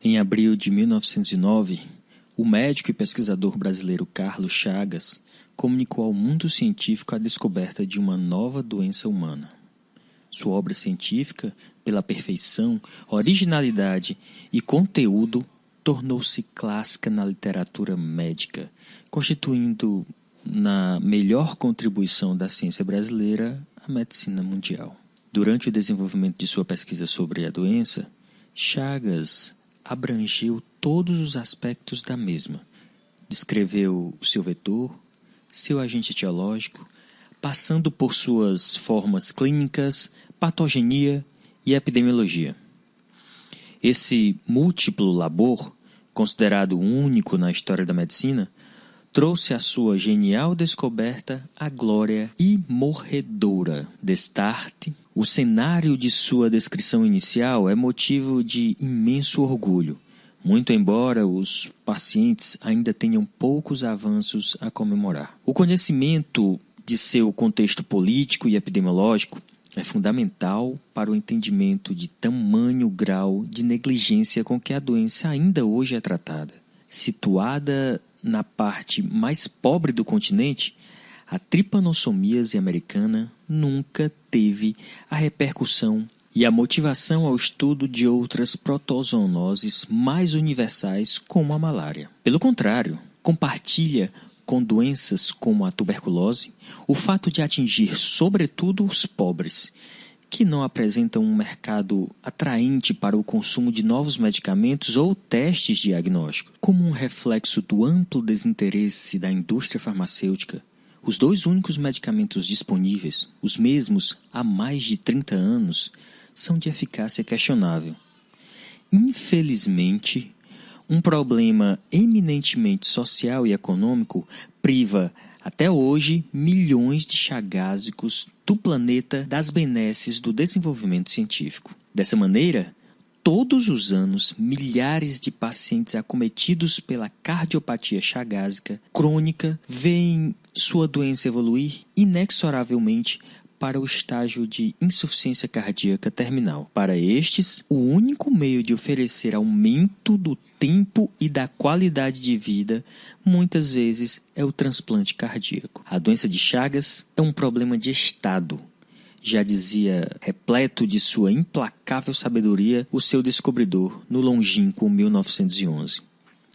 Em abril de 1909, o médico e pesquisador brasileiro Carlos Chagas comunicou ao mundo científico a descoberta de uma nova doença humana. Sua obra científica, pela perfeição, originalidade e conteúdo, tornou-se clássica na literatura médica, constituindo na melhor contribuição da ciência brasileira à medicina mundial. Durante o desenvolvimento de sua pesquisa sobre a doença, Chagas abrangeu todos os aspectos da mesma. Descreveu o seu vetor, seu agente etiológico, passando por suas formas clínicas, patogenia e epidemiologia. Esse múltiplo labor, considerado único na história da medicina, trouxe à sua genial descoberta a glória imorredora. Destarte, o cenário de sua descrição inicial é motivo de imenso orgulho, muito embora os pacientes ainda tenham poucos avanços a comemorar. O conhecimento de seu contexto político e epidemiológico é fundamental para o entendimento de tamanho grau de negligência com que a doença ainda hoje é tratada. Situada na parte mais pobre do continente, a tripanossomíase americana nunca teve a repercussão e a motivação ao estudo de outras protozoonoses mais universais como a malária. Pelo contrário, compartilha com doenças como a tuberculose o fato de atingir sobretudo os pobres, que não apresentam um mercado atraente para o consumo de novos medicamentos ou testes diagnósticos. Como um reflexo do amplo desinteresse da indústria farmacêutica, os dois únicos medicamentos disponíveis, os mesmos há mais de 30 anos, são de eficácia questionável. Infelizmente, um problema eminentemente social e econômico priva, até hoje, milhões de chagásicos do planeta das benesses do desenvolvimento científico. Dessa maneira, todos os anos, milhares de pacientes acometidos pela cardiopatia chagásica crônica veem sua doença evoluir inexoravelmente para o estágio de insuficiência cardíaca terminal. Para estes, o único meio de oferecer aumento do tempo e da qualidade de vida, muitas vezes, é o transplante cardíaco. A doença de Chagas é um problema de Estado. Já dizia, repleto de sua implacável sabedoria, o seu descobridor no longínquo 1911.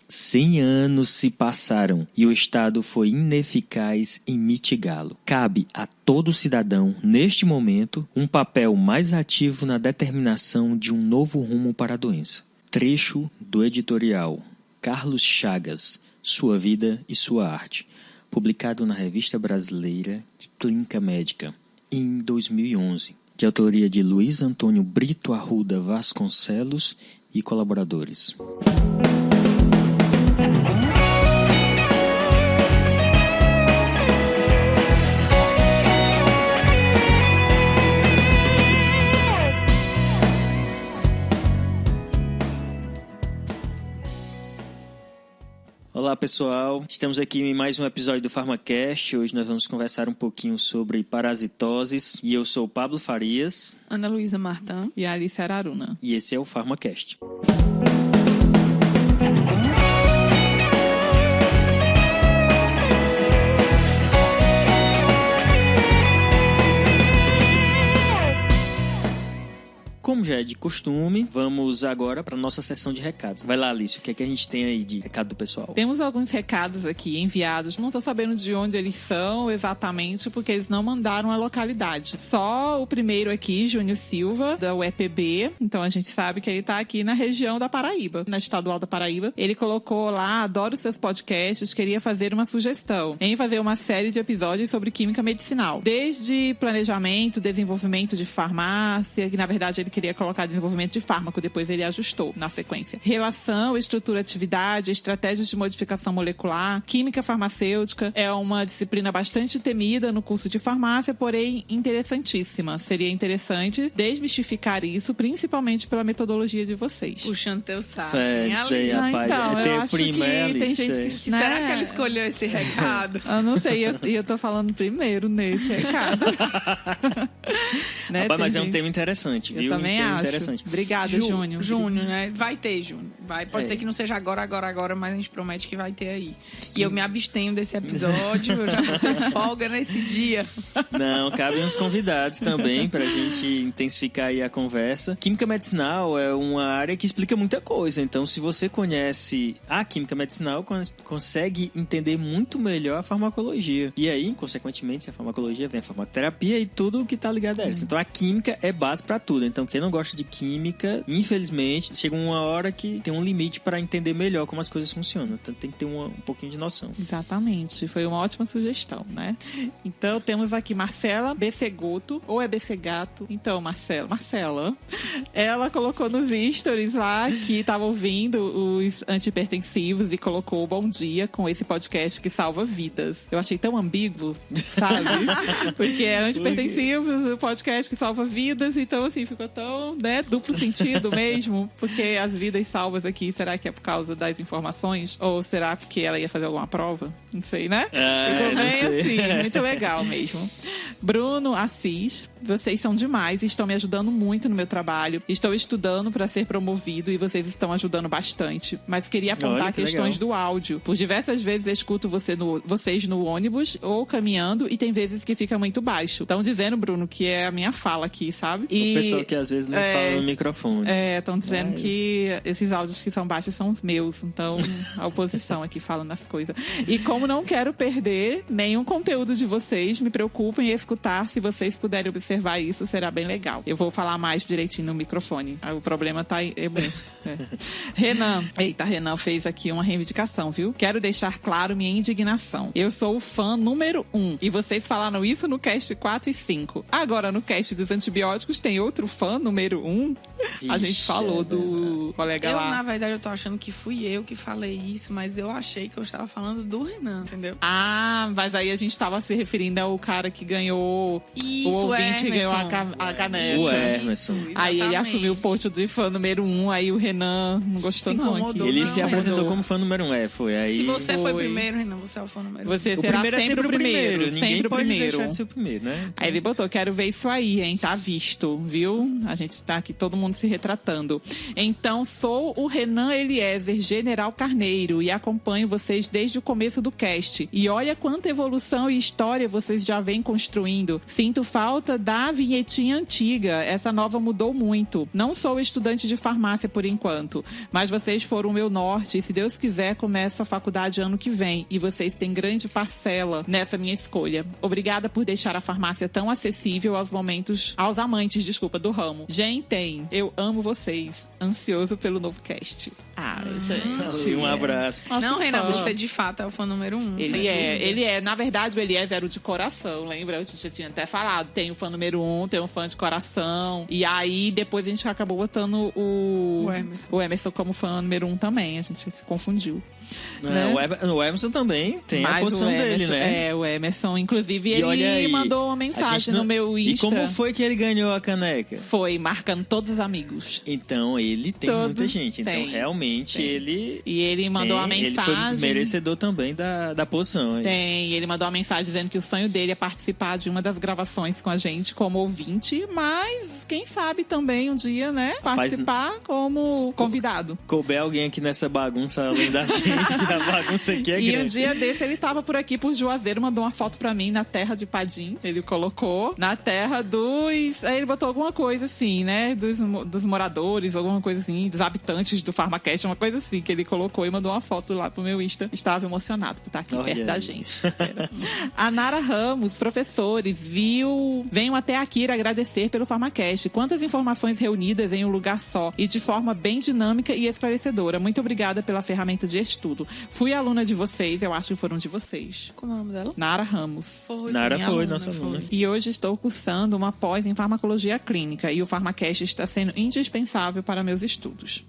100 anos se passaram e o Estado foi ineficaz em mitigá-lo. Cabe a todo cidadão, neste momento, um papel mais ativo na determinação de um novo rumo para a doença. Trecho do editorial Carlos Chagas, Sua Vida e Sua Arte, publicado na Revista Brasileira de Clínica Médica, em 2011, de autoria de Luiz Antônio Brito Arruda Vasconcelos e colaboradores. Olá pessoal, estamos aqui em mais um episódio do PharmaCast. Hoje nós vamos conversar um pouquinho sobre parasitoses e eu sou o Pablo Farias, Ana Luísa Martã e Alice Araruna. E esse é o PharmaCast. Como já é de costume, vamos agora para a nossa sessão de recados. Vai lá, Alice, o que é que a gente tem aí de recado do pessoal? Temos alguns recados aqui enviados, não estou sabendo de onde eles são exatamente, porque eles não mandaram a localidade. Só o primeiro aqui, Júnior Silva, da UEPB, então a gente sabe que ele está aqui na região da Paraíba, na Estadual da Paraíba. Ele colocou lá, adoro seus podcasts, queria fazer uma sugestão em fazer uma série de episódios sobre química medicinal. Desde planejamento, desenvolvimento de farmácia, que na verdade ele queria colocar desenvolvimento de fármaco, depois ele ajustou na sequência. Relação, estrutura, atividade, estratégias de modificação molecular, química farmacêutica é uma disciplina bastante temida no curso de farmácia, porém interessantíssima. Seria interessante desmistificar isso, principalmente pela metodologia de vocês. Puxando teu saco. Rapaz, então, eu acho que tem gente que... Né? Será que ela escolheu esse recado? Eu não sei, eu tô falando primeiro nesse recado. Né? Rapaz, mas é um tema interessante, viu? Eu também acho. interessante. Obrigada, Júnior. Júnior, né? Vai ter, Júnior. Pode ser que não seja agora, mas a gente promete que vai ter aí. E eu me abstenho desse episódio, eu já vou ter folga nesse dia. Não, cabem uns convidados também pra gente intensificar aí a conversa. Química medicinal é uma área que explica muita coisa, então se você conhece a química medicinal, consegue entender muito melhor a farmacologia. E aí, consequentemente, a farmacologia vem a farmacoterapia e tudo o que tá ligado a isso. Então a química é base pra tudo. Então quem não gosta de química, infelizmente, chega uma hora que tem um limite pra entender melhor como as coisas funcionam. Então tem que ter um pouquinho de noção. Exatamente. Foi uma ótima sugestão, né? Então temos aqui Marcela Becegoto, ou é Becegato? Então, Marcela, ela colocou nos stories lá que estava ouvindo os antihipertensivos e colocou bom dia com esse podcast que salva vidas. Eu achei tão ambíguo, sabe? Porque é antihipertensivos, o podcast que salva vidas, então assim, ficou tão, né, duplo sentido mesmo, porque as vidas salvas aqui, será que é por causa das informações? Ou será porque ela ia fazer alguma prova? Não sei, né? Ficou bem assim, muito legal mesmo. Bruno Assis, vocês são demais e estão me ajudando muito no meu trabalho. Estou estudando para ser promovido e vocês estão ajudando bastante. Mas queria apontar questões do áudio. Por diversas vezes eu escuto vocês no ônibus ou caminhando e tem vezes que fica muito baixo. Estão dizendo, Bruno, que é a minha fala aqui, sabe? O pessoal que às vezes não fala no microfone. Estão dizendo que esses áudios que são baixos são os meus. Então, a oposição aqui falando as coisas. E como não quero perder nenhum conteúdo de vocês, me preocupem em escutar. Se vocês puderem observar isso, será bem legal. Eu vou falar mais direitinho no microfone. O problema tá aí. Renan. Eita, Renan fez aqui uma reivindicação, viu? Quero deixar claro minha indignação. Eu sou o fã número 1. E vocês falaram isso no cast 4 e 5. Agora, no cast dos antibióticos, tem outro fã número 1. A gente falou do colega lá. Na verdade, eu tô achando que fui eu que falei isso, mas eu achei que eu estava falando do Renan, entendeu? Ah, mas aí a gente tava se referindo ao cara que ganhou... Isso, o ouvinte que ganhou a caneca. O Emerson. Aí ele assumiu o posto de fã número 1, aí o Renan não gostou não aqui. Ele se apresentou como fã número 1, foi aí... Se você foi primeiro, Renan, você é o fã número 1. Você será sempre o primeiro. Ninguém sempre pode primeiro. deixar de ser o primeiro, né? Aí ele botou, quero ver isso aí, hein? Tá visto, viu? A gente tá aqui, todo mundo se retratando. Então, sou o Renan Eliezer, General Carneiro, e acompanho vocês desde o começo do cast. E olha quanta evolução e história vocês já vêm construindo. Sinto falta da vinhetinha antiga. Essa nova mudou muito. Não sou estudante de farmácia por enquanto, mas vocês foram o meu norte e, se Deus quiser, começo a faculdade ano que vem. E vocês têm grande parcela nessa minha escolha. Obrigada por deixar a farmácia tão acessível aos amantes, do ramo. Gente, eu amo vocês. Ansioso pelo novo cast. Gente. Um abraço. Não, Renan, você de fato é o fã número 1. Ele é. Na verdade, o Eliezer era o de coração, lembra? A gente já tinha até falado. Tem o fã número 1, tem um fã de coração. E aí, depois a gente acabou botando o Emerson como fã número 1 também. A gente se confundiu. Né? O Emerson também tem a posição dele, né? O Emerson, inclusive, ele mandou uma mensagem no meu Insta. E como foi que ele ganhou a caneca? Foi marcando todos os amigos. Então, ele tem muita gente. Então, realmente, ele... E ele mandou uma mensagem... Ele foi merecedor também da posição. E ele mandou uma mensagem dizendo que o sonho dele é participar de uma das gravações com a gente como ouvinte, mas quem sabe também um dia, né? Participar como convidado. Couber alguém aqui nessa bagunça, além da gente, que a bagunça aqui é grande. E um dia desse ele tava por aqui, por Juazeiro, mandou uma foto pra mim na terra de Padim. Ele colocou na terra dos... Aí ele botou alguma coisa assim, né? Dos moradores, alguma coisa assim, dos habitantes do Farmacast, uma coisa assim, que ele colocou e mandou uma foto lá pro meu Insta. Estava emocionado por estar aqui perto da gente. A Nara Ramos, professores, venham até aqui agradecer pelo Farmacast. Quantas informações reunidas em um lugar só e de forma bem dinâmica e esclarecedora. Muito obrigada pela ferramenta de estudo. Fui aluna de vocês, eu acho que foram de vocês. Como é o nome dela? Nara Ramos. Nara foi nossa aluna. E hoje estou cursando uma pós em farmacologia clínica e o Farmacast está sendo indispensável para meus estudos.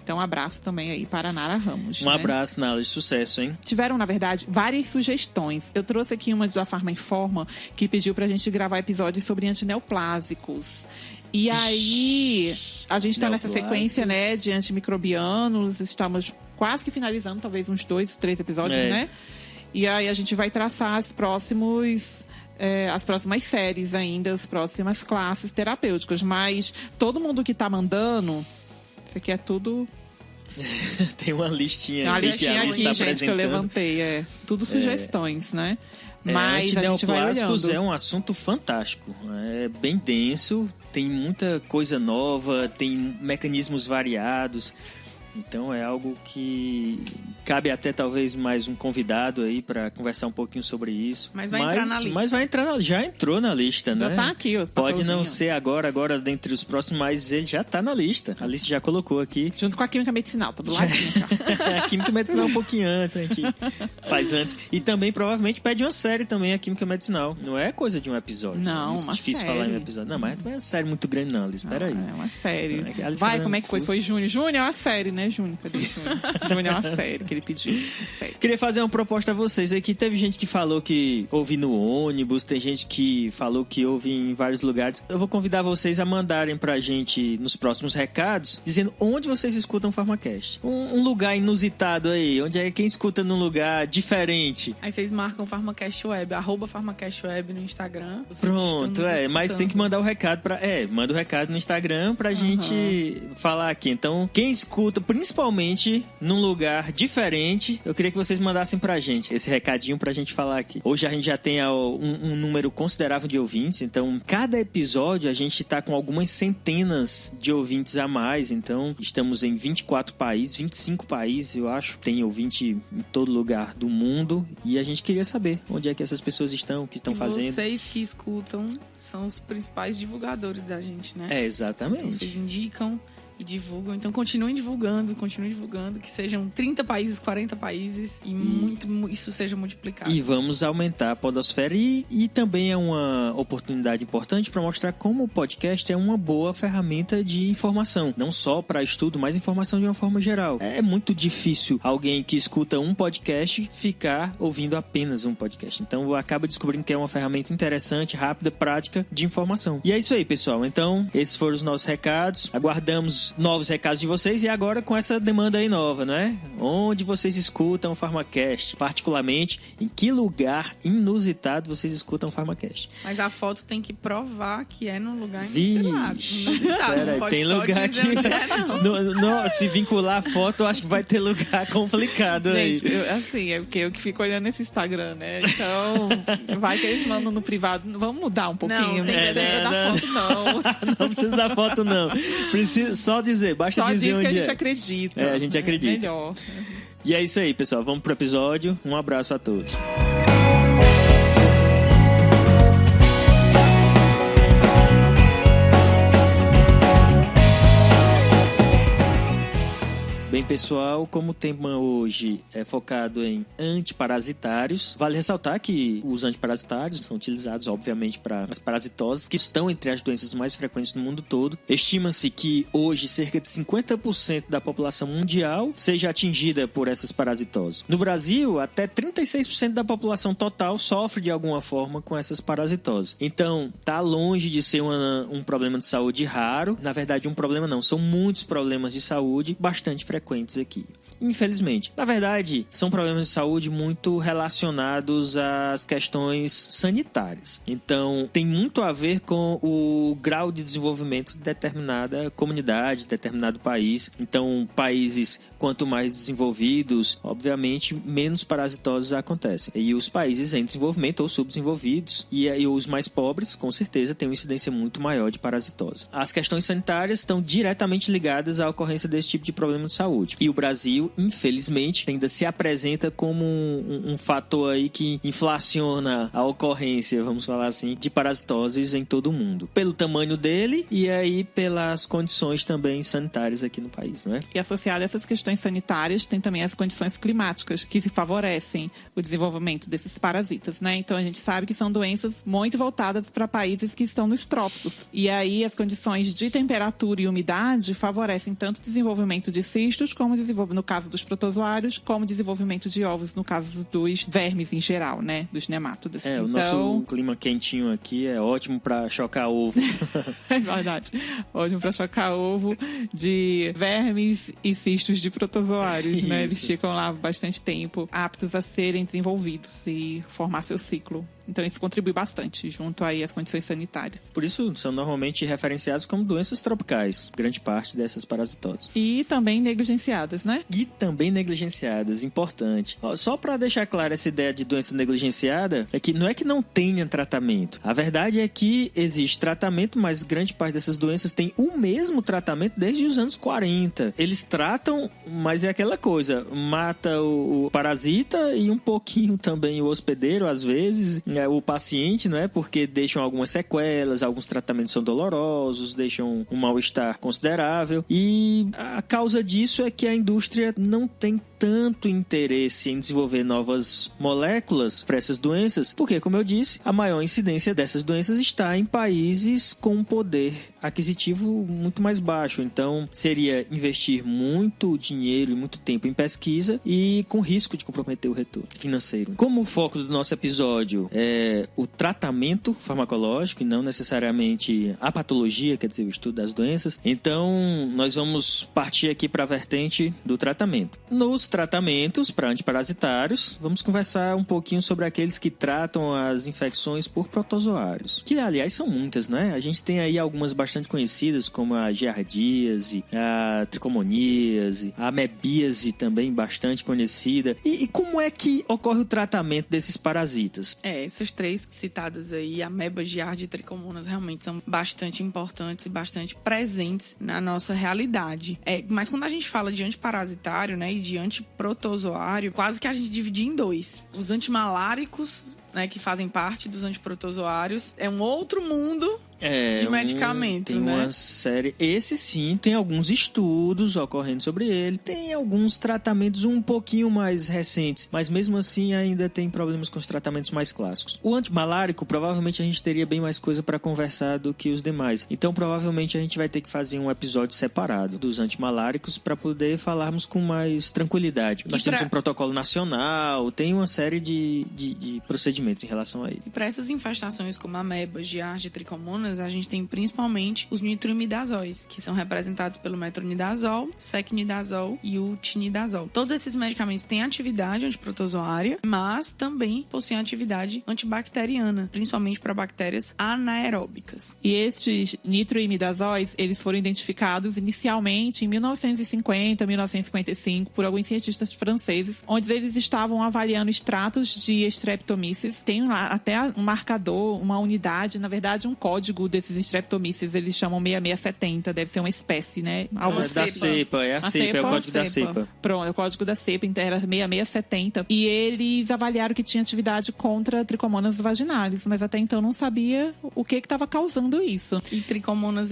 Então, um abraço também aí para a Nara Ramos. Um abraço, Nara, de sucesso, hein? Tiveram, na verdade, várias sugestões. Eu trouxe aqui uma da Farma Informa, que pediu pra gente gravar episódios sobre antineoplásicos. E aí, a gente tá nessa sequência, né, de antimicrobianos. Estamos quase que finalizando, talvez uns 2, 3 episódios, né? E aí a gente vai traçar as próximas séries ainda, as próximas classes terapêuticas. Mas todo mundo que tá mandando, isso aqui é tudo... Tem uma listinha, uma listinha aqui, tá gente, que eu levantei. Tudo sugestões, né? Mas a gente vai olhando. É um assunto fantástico. É bem denso, tem muita coisa nova, tem mecanismos variados. Então é algo que cabe até talvez mais um convidado aí para conversar um pouquinho sobre isso. Mas vai entrar na lista. Mas vai entrar, já entrou na lista, né? Já tá aqui, ó. Pode não ser agora dentre os próximos, mas ele já tá na lista. A lista já colocou aqui. Junto com a química medicinal, tá do ladinho, cara. A química medicinal um pouquinho antes, a gente faz antes. E também provavelmente pede uma série também, a química medicinal. Não é coisa de um episódio. Não, é muito difícil série. falar em um episódio. Não, mas não é uma série muito grande não, Alice. Espera aí. É uma série. Alice, vai, como é que foi? Foi Júnior. Júnior é uma série, né, Júnior? Cadê Júnior? Júnior é uma série que ele pediu. Queria fazer uma proposta a vocês aqui. Teve gente que falou que ouve no ônibus, tem gente que falou que ouve em vários lugares. Eu vou convidar vocês a mandarem pra gente nos próximos recados, dizendo onde vocês escutam o PharmaCast. Um lugar inusitado aí, onde é quem escuta num lugar diferente. Aí vocês marcam PharmaCast Web, @PharmaCast Web no Instagram. Pronto, mas tem que mandar o recado manda o recado no Instagram pra gente falar aqui. Então, quem escuta, principalmente num lugar diferente, eu queria que vocês mandassem pra gente esse recadinho pra gente falar aqui. Hoje a gente já tem um número considerável de ouvintes, então cada episódio a gente tá com algumas centenas de ouvintes a mais, então estamos em 24 países, 25 países, eu acho, tem ouvinte em todo lugar do mundo, e a gente queria saber onde é que essas pessoas estão, o que estão fazendo. Vocês que escutam são os principais divulgadores da gente, né? Exatamente. Então, vocês indicam e divulgam. Então continuem divulgando, que sejam 30 países, 40 países e isso seja multiplicado. E vamos aumentar a podosfera e também é uma oportunidade importante para mostrar como o podcast é uma boa ferramenta de informação, não só para estudo, mas informação de uma forma geral. É muito difícil alguém que escuta um podcast ficar ouvindo apenas um podcast. Então acaba descobrindo que é uma ferramenta interessante, rápida, prática de informação. E é isso aí, pessoal. Então, esses foram os nossos recados. Aguardamos novos recados de vocês e agora com essa demanda aí nova, né? Onde vocês escutam o PharmaCast? Particularmente, em que lugar inusitado vocês escutam o PharmaCast? Mas a foto tem que provar que é num lugar inusitado. Pera, não tem lugar que... não, se vincular a foto, eu acho que vai ter lugar complicado aí. Gente, é porque eu que fico olhando esse Instagram, né? Então, vai que eles mandam no privado. Vamos mudar um pouquinho. Não precisa da foto, não. Não precisa da foto, não. Precisa só dizer, basta só dizer onde que a gente acredita. A gente acredita. Melhor. E é isso aí, pessoal. Vamos pro episódio. Um abraço a todos. Bem, pessoal, como o tema hoje é focado em antiparasitários, vale ressaltar que os antiparasitários são utilizados, obviamente, para as parasitoses, que estão entre as doenças mais frequentes no mundo todo. Estima-se que hoje cerca de 50% da população mundial seja atingida por essas parasitoses. No Brasil, até 36% da população total sofre de alguma forma com essas parasitoses. Então, tá longe de ser um problema de saúde raro. Na verdade, um problema não, são muitos problemas de saúde bastante frequentes aqui. Infelizmente. Na verdade, são problemas de saúde muito relacionados às questões sanitárias. Então, tem muito a ver com o grau de desenvolvimento de determinada comunidade, determinado país. Então, países quanto mais desenvolvidos, obviamente, menos parasitoses acontecem. E os países em desenvolvimento ou subdesenvolvidos e os mais pobres, com certeza, têm uma incidência muito maior de parasitose. As questões sanitárias estão diretamente ligadas à ocorrência desse tipo de problema de saúde. E o Brasil, infelizmente, ainda se apresenta como um fator aí que inflaciona a ocorrência, vamos falar assim, de parasitoses em todo o mundo. Pelo tamanho dele e aí pelas condições também sanitárias aqui no país, não é? E associado a essas questões sanitárias, tem também as condições climáticas que se favorecem o desenvolvimento desses parasitas, né? Então a gente sabe que são doenças muito voltadas para países que estão nos trópicos. E aí as condições de temperatura e umidade favorecem tanto o desenvolvimento de cistos como no caso dos protozoários, como desenvolvimento de ovos no caso dos vermes em geral, né? Dos nemátodos. O nosso clima quentinho aqui é ótimo pra chocar ovo. É verdade. Ótimo pra chocar ovo de vermes e cistos de protozoários, né? Eles ficam lá bastante tempo, aptos a serem desenvolvidos e formar seu ciclo. Então isso contribui bastante junto aí às condições sanitárias. Por isso são normalmente referenciados como doenças tropicais, grande parte dessas parasitoses. E também negligenciadas, né? E também negligenciadas, importante. Só para deixar clara essa ideia de doença negligenciada, é que não é que não tenha tratamento. A verdade é que existe tratamento, mas grande parte dessas doenças tem o mesmo tratamento desde os anos 40. Eles tratam, mas é aquela coisa, mata o parasita e um pouquinho também o hospedeiro, às vezes, o paciente, não é? Porque deixam algumas sequelas, alguns tratamentos são dolorosos, deixam um mal-estar considerável. E a causa disso é que a indústria não tem tanto interesse em desenvolver novas moléculas para essas doenças, porque, como eu disse, a maior incidência dessas doenças está em países com um poder aquisitivo muito mais baixo. Então, seria investir muito dinheiro e muito tempo em pesquisa e com risco de comprometer o retorno financeiro. Como o foco do nosso episódio é o tratamento farmacológico e não necessariamente a patologia, quer dizer, o estudo das doenças, então nós vamos partir aqui para a vertente do tratamento. Nos tratamentos para antiparasitários, vamos conversar um pouquinho sobre aqueles que tratam as infecções por protozoários, que aliás são muitas, né? A gente tem aí algumas bastante conhecidas, como a giardíase, a tricomoníase, a amebíase também bastante conhecida. E como é que ocorre o tratamento desses parasitas? Essas três citadas aí, ameba, giardia e tricomonas, realmente são bastante importantes e bastante presentes na nossa realidade. Mas quando a gente fala de antiparasitário, né, e de antiprotozoário, quase que a gente divide em dois. Os antimaláricos, né, que fazem parte dos antiprotozoários, é um outro mundo de medicamento, tem uma série. Esse sim, tem alguns estudos ocorrendo sobre ele. Tem alguns tratamentos um pouquinho mais recentes, mas mesmo assim ainda tem problemas com os tratamentos mais clássicos. O antimalárico, provavelmente a gente teria bem mais coisa para conversar do que os demais. Então, provavelmente a gente vai ter que fazer um episódio separado dos antimaláricos para poder falarmos com mais tranquilidade. Nós temos um protocolo nacional, tem uma série de procedimentos em relação a ele. E para essas infestações como ameba, giardia e tricomonas, a gente tem principalmente os nitroimidazóis, que são representados pelo metronidazol, secnidazol e o tinidazol. Todos esses medicamentos têm atividade antiprotozoária, mas também possuem atividade antibacteriana, principalmente para bactérias anaeróbicas. E estes nitroimidazóis, eles foram identificados inicialmente em 1950, 1955, por alguns cientistas franceses, onde eles estavam avaliando extratos de Streptomyces. Tem lá até um marcador, uma unidade, na verdade um código desses Streptomyces, eles chamam 6670, deve ser uma espécie, né? Algo da cepa, é a cepa, é o código da cepa. Pronto, é o código da cepa, então era 6670. E eles avaliaram que tinha atividade contra tricomonas vaginalis, mas até então não sabia o que estava causando isso. E tricomonas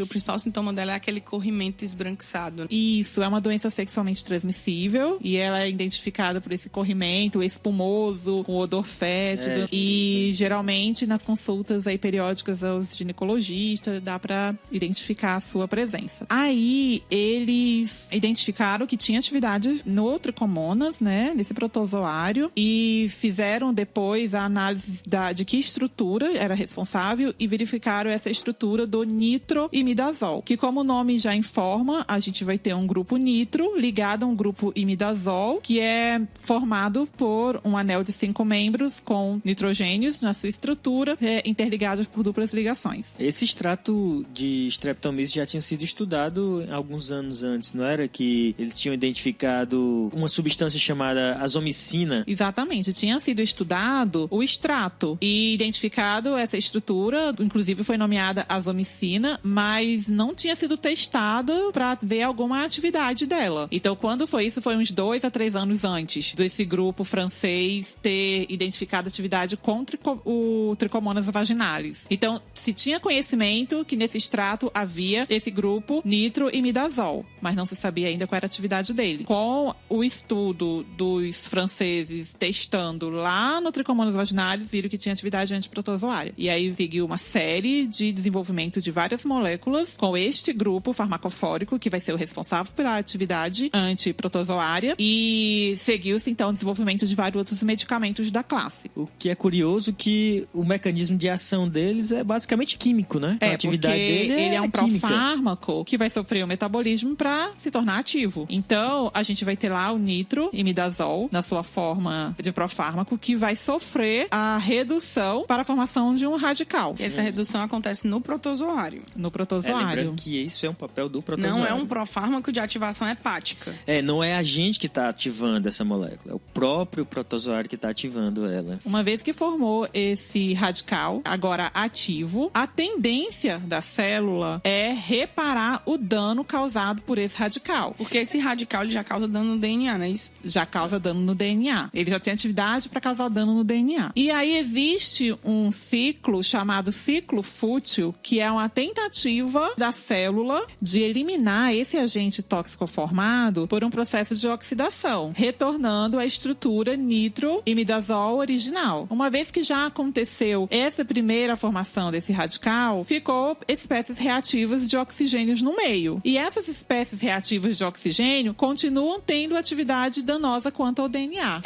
o principal sintoma dela é aquele corrimento esbranquiçado. Isso, é uma doença sexualmente transmissível e ela é identificada por esse corrimento espumoso, com odor fétido. E geralmente nas consultas aí periódicas aos ginecologistas dá pra identificar a sua presença. Aí eles identificaram que tinha atividade no tricomonas, né, nesse protozoário, e fizeram depois a análise de que estrutura era responsável e verificaram essa estrutura do nitroimidazol, que, como o nome já informa, a gente vai ter um grupo nitro ligado a um grupo imidazol, que é formado por um anel de 5 membros com nitrogênios na sua estrutura, interligados por duplas ligações. Esse extrato de Streptomyces já tinha sido estudado alguns anos antes, não era? Que eles tinham identificado uma substância chamada azomicina. Exatamente, tinha sido estudado o extrato e identificado essa estrutura, inclusive foi nomeada azomicina, mas não tinha sido testado para ver alguma atividade dela. Então, quando foi isso, foi uns 2 a 3 anos antes desse grupo francês ter identificado atividade contra o tricomonas vaginalis. Então, se tinha conhecimento que nesse extrato havia esse grupo nitroimidazol, mas não se sabia ainda qual era a atividade dele. Com o estudo dos franceses testando lá no Trichomonas vaginalis, viram que tinha atividade antiprotozoária. E aí seguiu uma série de desenvolvimento de várias moléculas com este grupo farmacofórico, que vai ser o responsável pela atividade antiprotozoária, e seguiu-se então o desenvolvimento de vários outros medicamentos da classe. O que é curioso que o mecanismo de ação deles é basicamente químico, né? A atividade dele ele é um química. profármaco que vai sofrer o metabolismo para se tornar ativo. Então, a gente vai ter lá o nitroimidazol na sua forma de profármaco, que vai sofrer a redução para a formação de um radical. E essa redução acontece no protozoário. No protozoário. Lembrando que isso é um papel do protozoário. Não é um profármaco de ativação hepática. Não é a gente que está ativando essa molécula, é o próprio protozoário que está ativando ela. Uma vez que formou esse radical, agora ativo, a tendência da célula é reparar o dano causado por esse radical. Porque esse radical ele já causa dano no DNA, não é isso? Já causa dano no DNA. Ele já tem atividade para causar dano no DNA. E aí existe um ciclo chamado ciclo fútil, que é uma tentativa da célula de eliminar esse agente tóxico formado por um processo de oxidação, retornando à estrutura nitroimidazol original. Uma vez que já aconteceu essa primeira formação desse radical, ficou espécies reativas de oxigênios no meio. E essas espécies reativas de oxigênio continuam tendo atividade danosa quanto ao DNA.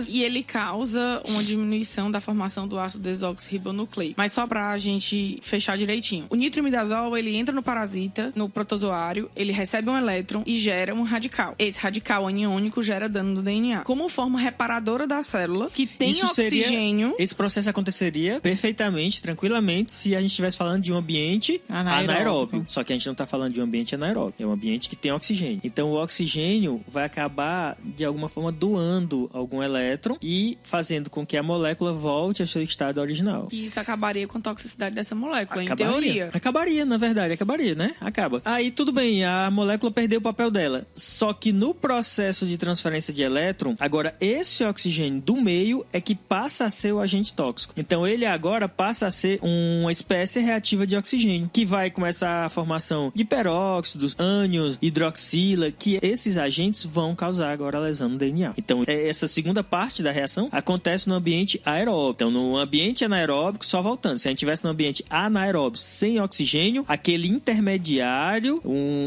E ele causa uma diminuição da formação do ácido desoxirribonucleico. Mas só pra gente fechar direitinho. O nitroimidazol, ele entra no parasita, no protozoário, ele recebe um elétron e gera um radical. Esse radical aniônico gera dano no DNA. Como forma reparadora da célula, que tem oxigênio... Esse processo aconteceria perfeitamente, tranquilamente, se a gente estivesse falando de um ambiente anaeróbio. Só que a gente não tá falando de um ambiente anaeróbio. É um ambiente que tem oxigênio. Então, o oxigênio vai acabar, de alguma forma, doando algum elétron e fazendo com que a molécula volte ao seu estado original. E isso acabaria com a toxicidade dessa molécula, em teoria. Acabaria, na verdade. Acabaria, né? Acaba. Aí, tudo bem. A molécula perdeu o papel dela. Só que no processo de transferência de elétron, agora esse oxigênio do meio é que passa a ser o agente tóxico. Então, ele agora passa a ser uma espécie reativa de oxigênio, que vai começar a formação de peróxidos, ânions, hidroxila, que esses agentes vão causar agora a lesão no DNA. Então, essa segunda parte da reação acontece no ambiente aeróbico. Então, no ambiente anaeróbico, só voltando. Se a gente estivesse no ambiente anaeróbico sem oxigênio, aquele intermediário...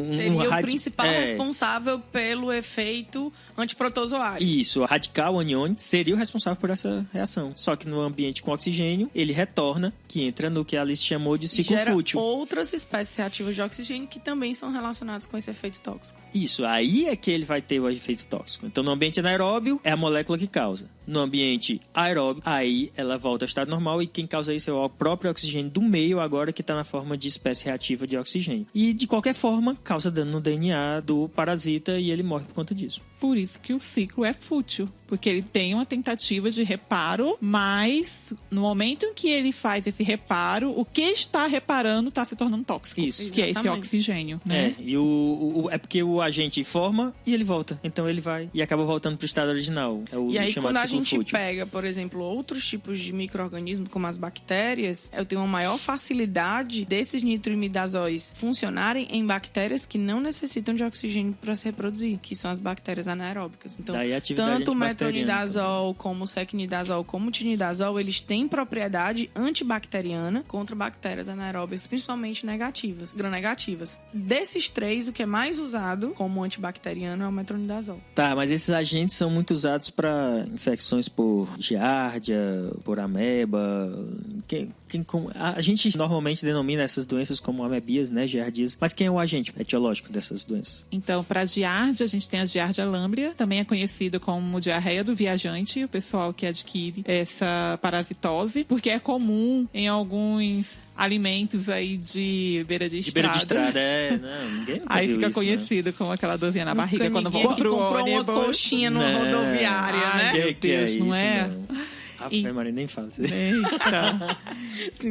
seria o principal responsável pelo efeito antiprotozoário. Isso, o radical aniônico seria o responsável por essa reação. Só que no ambiente com oxigênio, ele retorna, que entra no que a Alice chamou de ciclo fútil. Outras espécies reativas de oxigênio que também são relacionadas com esse efeito tóxico. Isso, aí é que ele vai ter o efeito tóxico. Então, no ambiente anaeróbio, é a molécula que causa. No ambiente aeróbio, aí ela volta ao estado normal e quem causa isso é o próprio oxigênio do meio agora, que está na forma de espécie reativa de oxigênio. E, de qualquer forma, causa dano no DNA do parasita e ele morre por conta disso. Por isso que o ciclo é fútil, porque ele tem uma tentativa de reparo, mas no momento em que ele faz esse reparo, o que está reparando está se tornando tóxico. Isso. Que é esse oxigênio, né? E é porque o agente forma e ele volta. Então ele vai e acaba voltando para o estado original. É o e aí, chamado quando a ciclo gente fútil. pega, por exemplo, outros tipos de micro-organismos, como as bactérias, eu tenho uma maior facilidade desses nitroimidazóis funcionarem em bactérias que não necessitam de oxigênio para se reproduzir, que são as bactérias anaeróbicas. Então, tanto o metronidazol, como o secnidazol, como o tinidazol, eles têm propriedade antibacteriana contra bactérias anaeróbicas, principalmente negativas, gram-negativas. Desses três, o que é mais usado como antibacteriano é o metronidazol. Tá, mas esses agentes são muito usados para infecções por giardia, por ameba. A gente normalmente denomina essas doenças como amebias, né, giardias. Mas quem é o agente etiológico dessas doenças? Então, para a giardia, a gente tem a giardia lamblia, também é conhecido como diarreia do viajante, o pessoal que adquire essa parasitose, porque é comum em alguns alimentos aí de beira de estrada. De beira de estrada, não, ninguém aí fica isso, conhecido como aquela dorzinha na barriga quando volta pro ônibus. Uma coxinha numa rodoviária, né? Meu Deus, não é? Ave Maria, nem fala isso. Eita.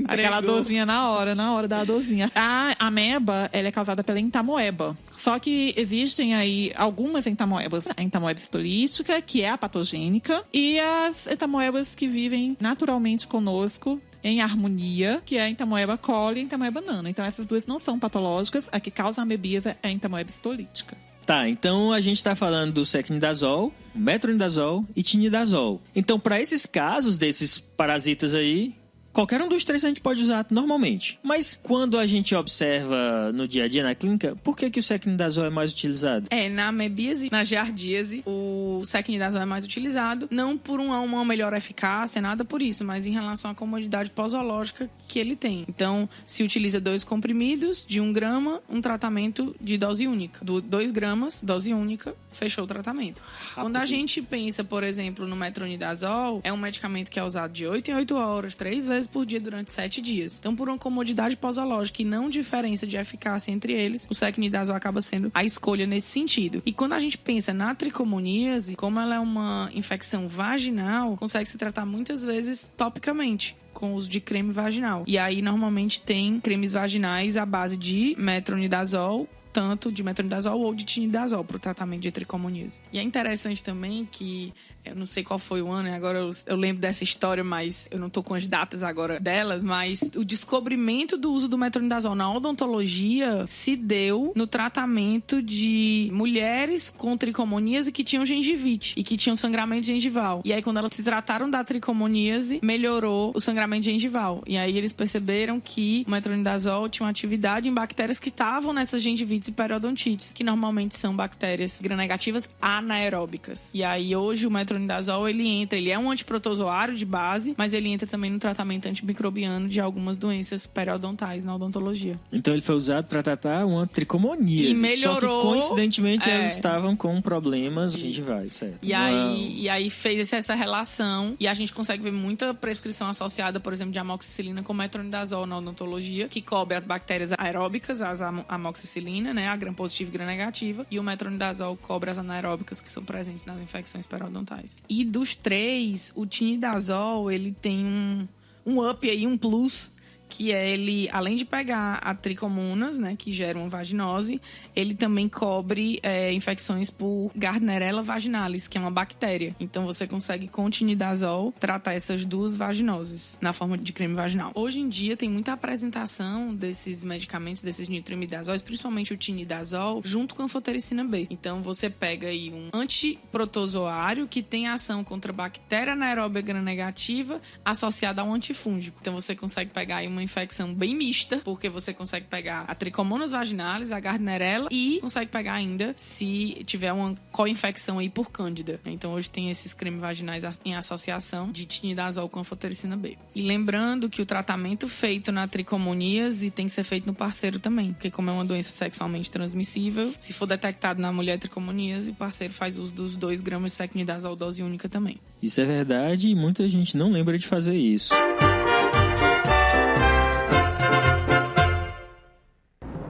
Aquela dorzinha na hora da dorzinha. A ameba, ela é causada pela entamoeba. Só que existem aí algumas entamoebas. A entamoeba histolística, que é a patogênica, e as entamoebas que vivem naturalmente conosco, em harmonia, que é a entamoeba coli e a entamoeba nana. Então essas duas não são patológicas, a que causa amebisa é a entamoeba histolítica. Tá, então a gente tá falando do secnidazol, metronidazol e tinidazol. Então, para esses casos desses parasitas aí, qualquer um dos três a gente pode usar normalmente. Mas quando a gente observa no dia a dia, na clínica, por que o secnidazol é mais utilizado? Na amebíase, na giardíase, o secnidazol é mais utilizado. Não por uma melhor eficácia, nada por isso, mas em relação à comodidade posológica que ele tem. Então, se utiliza 2 comprimidos de 1 grama, um tratamento de dose única. 2 gramas, dose única, fechou o tratamento. Rápido. Quando a gente pensa, por exemplo, no metronidazol, é um medicamento que é usado de 8 em 8 horas, 3 vezes por dia durante 7 dias. Então, por uma comodidade posológica e não diferença de eficácia entre eles, o secnidazol acaba sendo a escolha nesse sentido. E quando a gente pensa na tricomoníase, como ela é uma infecção vaginal, consegue se tratar muitas vezes topicamente, com o uso de creme vaginal. E aí, normalmente, tem cremes vaginais à base de metronidazol, tanto de metronidazol ou de tinidazol para o tratamento de tricomoníase. E é interessante também que, eu não sei qual foi o ano, agora eu lembro dessa história, mas eu não tô com as datas agora delas, mas o descobrimento do uso do metronidazol na odontologia se deu no tratamento de mulheres com tricomoníase que tinham gengivite e que tinham sangramento gengival. E aí, quando elas se trataram da tricomoníase, melhorou o sangramento gengival. E aí, eles perceberam que o metronidazol tinha uma atividade em bactérias que estavam nessas gengivites e periodontites, que normalmente são bactérias gram-negativas anaeróbicas. E aí, hoje, o metronidazol, ele é um antiprotozoário de base, mas ele entra também no tratamento antimicrobiano de algumas doenças periodontais na odontologia. Então ele foi usado para tratar uma tricomoníase. E melhorou. Só que, coincidentemente, elas estavam com problemas gengivais, certo? E aí fez essa relação, e a gente consegue ver muita prescrição associada, por exemplo, de amoxicilina com metronidazol na odontologia, que cobre as bactérias aeróbicas, as amoxicilina, né, a gram-positiva e gram-negativa, e o metronidazol cobre as anaeróbicas que são presentes nas infecções periodontais. E dos 3, o tinidazol, ele tem um up aí, um plus, que é ele, além de pegar a tricomonas, né, que geram vaginose, ele também cobre infecções por Gardnerella vaginalis, que é uma bactéria. Então, você consegue, com o tinidazol, tratar essas 2 vaginoses na forma de creme vaginal. Hoje em dia, tem muita apresentação desses medicamentos, desses nitrimidazóis, principalmente o tinidazol, junto com a anfotericina B. Então, você pega aí um antiprotozoário que tem ação contra a bactéria anaeróbica gram-negativa associada a um antifúngico. Então, você consegue pegar aí uma infecção bem mista, porque você consegue pegar a tricomonas vaginalis, a Gardnerella, e consegue pegar ainda se tiver uma co-infecção aí por Cândida. Então, hoje tem esses cremes vaginais em associação de tinidazol com anfotericina B. E lembrando que o tratamento feito na tricomoníase tem que ser feito no parceiro também, porque como é uma doença sexualmente transmissível, se for detectado na mulher tricomoníase, o parceiro faz uso dos 2 gramas de secnidazol dose única também. Isso é verdade e muita gente não lembra de fazer isso.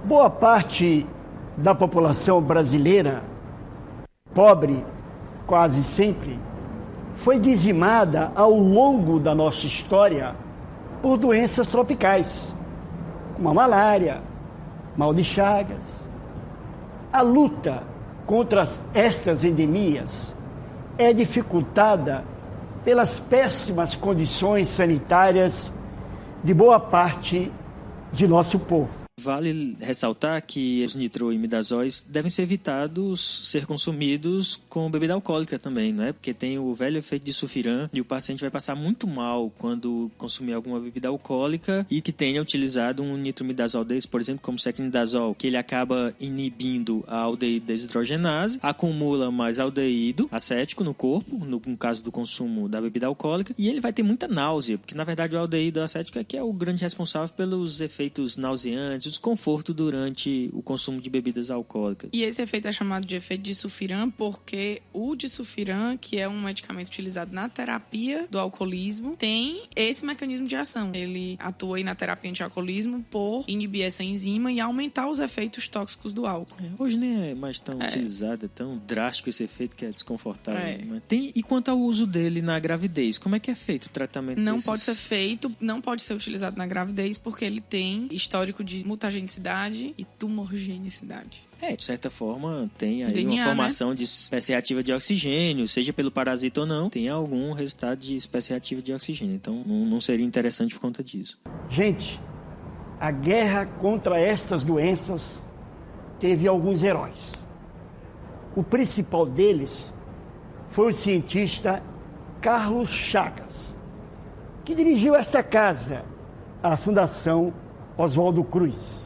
Boa parte da população brasileira, pobre quase sempre, foi dizimada ao longo da nossa história por doenças tropicais, como a malária, mal de Chagas. A luta contra estas endemias é dificultada pelas péssimas condições sanitárias de boa parte de nosso povo. Vale ressaltar que os nitroimidazóis devem ser evitados ser consumidos com bebida alcoólica também, não é? Porque tem o velho efeito de sulfiram e o paciente vai passar muito mal quando consumir alguma bebida alcoólica e que tenha utilizado um nitroimidazol desse, por exemplo, como secnidazol, que ele acaba inibindo a aldeído desidrogenase, acumula mais aldeído acético no corpo, no caso do consumo da bebida alcoólica, e ele vai ter muita náusea, porque na verdade o aldeído acético é que é o grande responsável pelos efeitos nauseantes, desconforto durante o consumo de bebidas alcoólicas. E esse efeito é chamado de efeito de sulfiram porque o disulfiram, que é um medicamento utilizado na terapia do alcoolismo, tem esse mecanismo de ação. Ele atua aí na terapia anti-alcoolismo por inibir essa enzima e aumentar os efeitos tóxicos do álcool. Hoje nem é mais tão utilizado, é tão drástico esse efeito que é desconfortável. E quanto ao uso dele na gravidez, como é que é feito o tratamento Não desses? pode ser feito, não pode ser utilizado na gravidez porque ele tem histórico de mutagenicidade e tumorgenicidade. De certa forma, tem aí DNA, uma formação de espécie reativa de oxigênio, seja pelo parasita ou não, tem algum resultado de espécie reativa de oxigênio. Então, não seria interessante por conta disso. Gente, a guerra contra estas doenças teve alguns heróis. O principal deles foi o cientista Carlos Chagas, que dirigiu esta casa, a Fundação Oswaldo Cruz.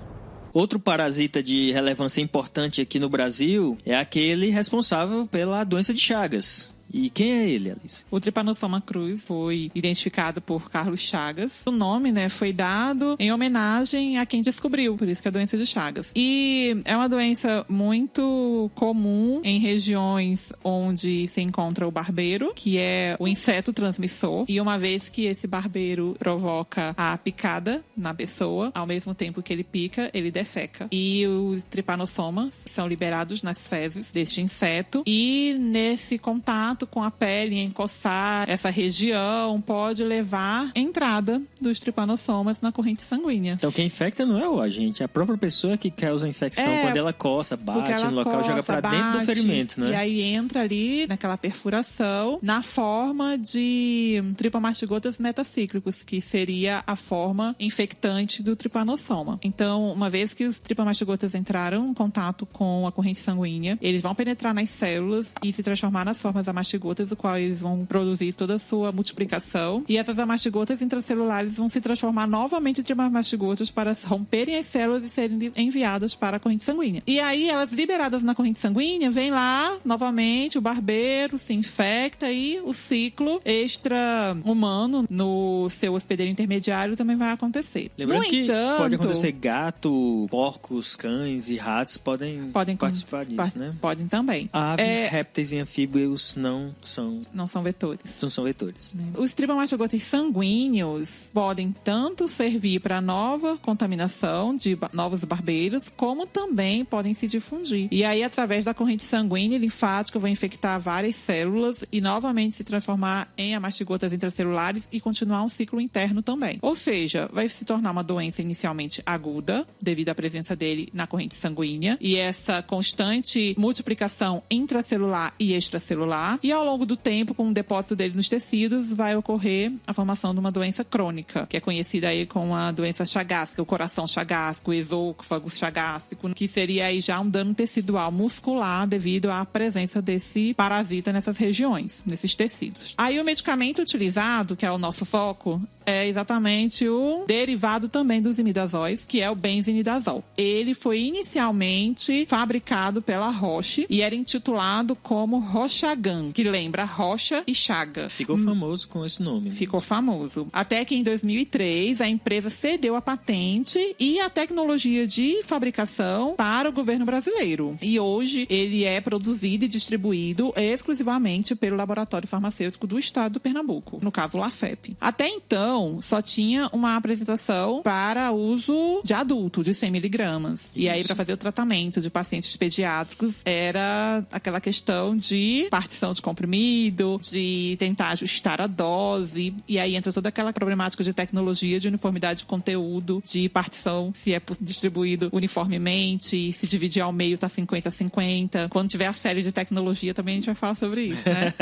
Outro parasita de relevância importante aqui no Brasil é aquele responsável pela doença de Chagas. E quem é ele, Alice? O Trypanosoma cruzi foi identificado por Carlos Chagas. O nome, foi dado em homenagem a quem descobriu, por isso que é a doença de Chagas. E é uma doença muito comum em regiões onde se encontra o barbeiro, que é o inseto transmissor. E uma vez que esse barbeiro provoca a picada na pessoa, ao mesmo tempo que ele pica, ele defeca. E os trypanosomas são liberados nas fezes deste inseto. E nesse contato com a pele, encoçar essa região, pode levar à entrada dos trypanossomas na corrente sanguínea. Então quem infecta não é o agente, é a própria pessoa que causa a infecção quando ela coça, bate no local, joga pra dentro do ferimento, né? E aí entra ali naquela perfuração na forma de tripamastigotas metacíclicos, que seria a forma infectante do trypanosoma. Então, uma vez que os tripamastigotas entraram em contato com a corrente sanguínea, eles vão penetrar nas células e se transformar nas formas amastigotas, o qual eles vão produzir toda a sua multiplicação. E essas amastigotas intracelulares vão se transformar novamente em trimastigotas para romperem as células e serem enviadas para a corrente sanguínea. E aí, elas liberadas na corrente sanguínea, vem lá, novamente, o barbeiro se infecta e o ciclo extra-humano no seu hospedeiro intermediário também vai acontecer. Lembrando que pode acontecer gato, porcos, cães e ratos podem participar disso, né? Podem também. Aves, répteis e anfíbios não são vetores. Não são vetores. Os tripamastigotas sanguíneos podem tanto servir para nova contaminação de novos barbeiros, como também podem se difundir. E aí, através da corrente sanguínea e linfática, vão infectar várias células e novamente se transformar em amastigotas intracelulares e continuar um ciclo interno também. Ou seja, vai se tornar uma doença inicialmente aguda, devido à presença dele na corrente sanguínea, e essa constante multiplicação intracelular e extracelular. E ao longo do tempo, com o depósito dele nos tecidos, vai ocorrer a formação de uma doença crônica, que é conhecida aí como a doença chagásica, o coração chagásico, o esôfago chagásico, que seria aí já um dano tecidual muscular devido à presença desse parasita nessas regiões, nesses tecidos. Aí o medicamento utilizado, que é o nosso foco, é exatamente o derivado também dos imidazóis, que é o benzinidazol. Ele foi inicialmente fabricado pela Roche e era intitulado como Roxagan, que lembra rocha e chaga. Ficou famoso com esse nome. Ficou famoso. Até que em 2003 a empresa cedeu a patente e a tecnologia de fabricação para o governo brasileiro. E hoje ele é produzido e distribuído exclusivamente pelo laboratório farmacêutico do estado do Pernambuco, no caso o LAFEP. Até então, só tinha uma apresentação para uso de adulto, de 100 miligramas. E aí, para fazer o tratamento de pacientes pediátricos, era aquela questão de partição de comprimido, de tentar ajustar a dose. E aí entra toda aquela problemática de tecnologia, de uniformidade de conteúdo, de partição, se é distribuído uniformemente, se dividir ao meio tá 50-50. Quando tiver a série de tecnologia, também a gente vai falar sobre isso, né?